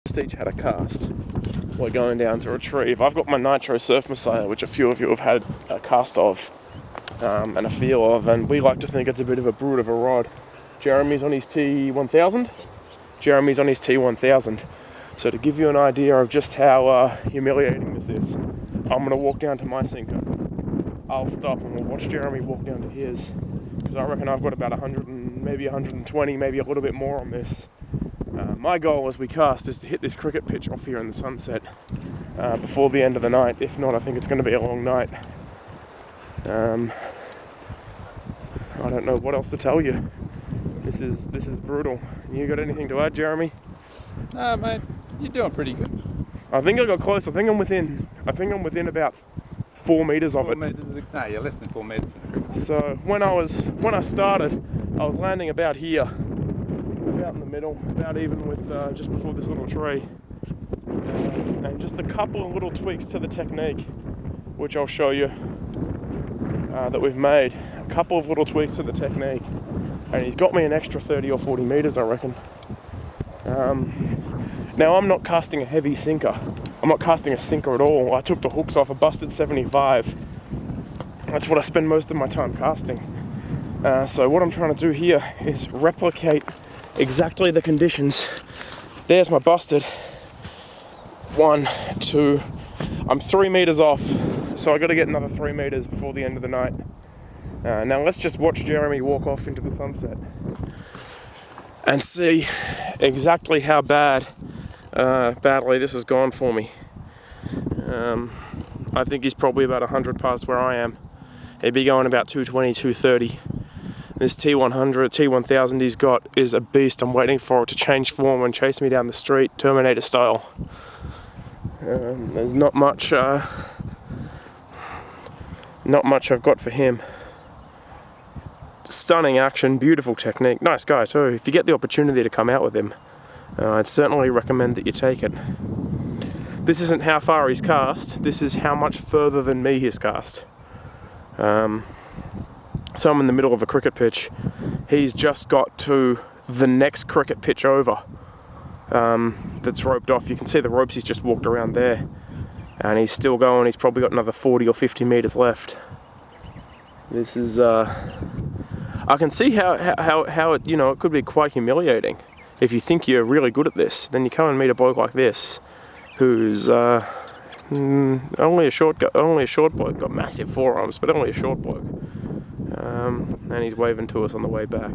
just each had a cast. We're going down to retrieve. I've got my Nitro Surf Messiah, which a few of you have had a cast of and a feel of, and we like to think it's a bit of a brute of a rod. Jeremy's on his T1000. So to give you an idea of just how humiliating this is, I'm going to walk down to my sinker. I'll stop and we'll watch Jeremy walk down to his, because I reckon I've got about 100 and maybe 120, maybe a little bit more on this. My goal as we cast is to hit this cricket pitch off here in the sunset before the end of the night. If not, I think it's going to be a long night. I don't know what else to tell you. This is brutal. You got anything to add, Jeremy? Mate, you're doing pretty good. I think I got close. I think I'm within about 4 meters of it. No, you're less than 4 meters. So when I started, I was landing about here, about in the middle, about even with just before this little tree, and just a couple of little tweaks to the technique, which I'll show you that we've made. A couple of little tweaks to the technique, and he's got me an extra 30 or 40 meters, I reckon. Now I'm not casting a heavy sinker. I'm not casting a sinker at all. I took the hooks off a busted 75. That's what I spend most of my time casting. So what I'm trying to do here is replicate exactly the conditions. There's my busted. 1, 2. I'm 3 meters off, so I got to get another 3 meters before the end of the night. Now let's just watch Jeremy walk off into the sunset and see exactly how badly this has gone for me. I think he's probably about 100 past where I am. He'd be going about 220, 230. This T1000 he's got is a beast. I'm waiting for it to change form and chase me down the street, Terminator style. There's not much I've got for him. Stunning action, beautiful technique, nice guy too. If you get the opportunity to come out with him, I'd certainly recommend that you take it. This isn't how far he's cast, this is how much further than me he's cast. So I'm in the middle of a cricket pitch. He's just got to the next cricket pitch over that's roped off. You can see the ropes he's just walked around there. And he's still going, he's probably got another 40 or 50 meters left. This is, I can see how it, it could be quite humiliating. If you think you're really good at this, then you come and meet a bloke like this, who's only a short bloke, got massive forearms, but only a short bloke. And he's waving to us on the way back.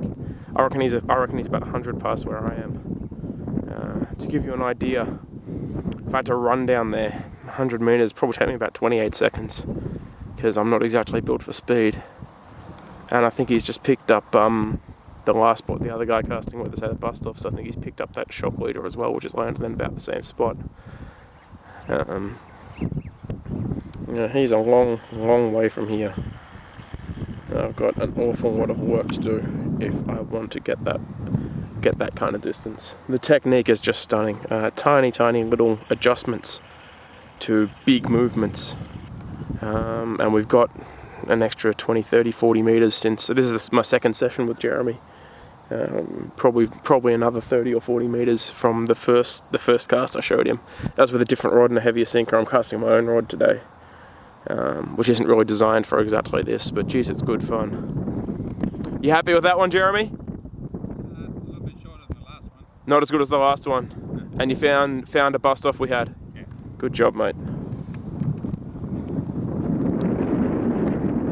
I reckon he's about 100 past where I am. To give you an idea, if I had to run down there 100 meters, probably take me about 28 seconds, because I'm not exactly built for speed. And I think he's just picked up the last spot the other guy casting with us had a bust off, so I think he's picked up that shock leader as well, which has landed in about the same spot. He's a long way from here. I've got an awful lot of work to do if I want to get that kind of distance. The technique is just stunning. Tiny little adjustments to big movements. And we've got an extra 20, 30, 40 meters since this is my second session with Jeremy. Probably another 30 or 40 meters from the first cast I showed him. That was with a different rod and a heavier sinker. I'm casting my own rod today, which isn't really designed for exactly this, but geez, it's good fun. You happy with that one, Jeremy? It's a little bit shorter than the last one. Not as good as the last one. And you found a bust off we had? Yeah. Good job, mate.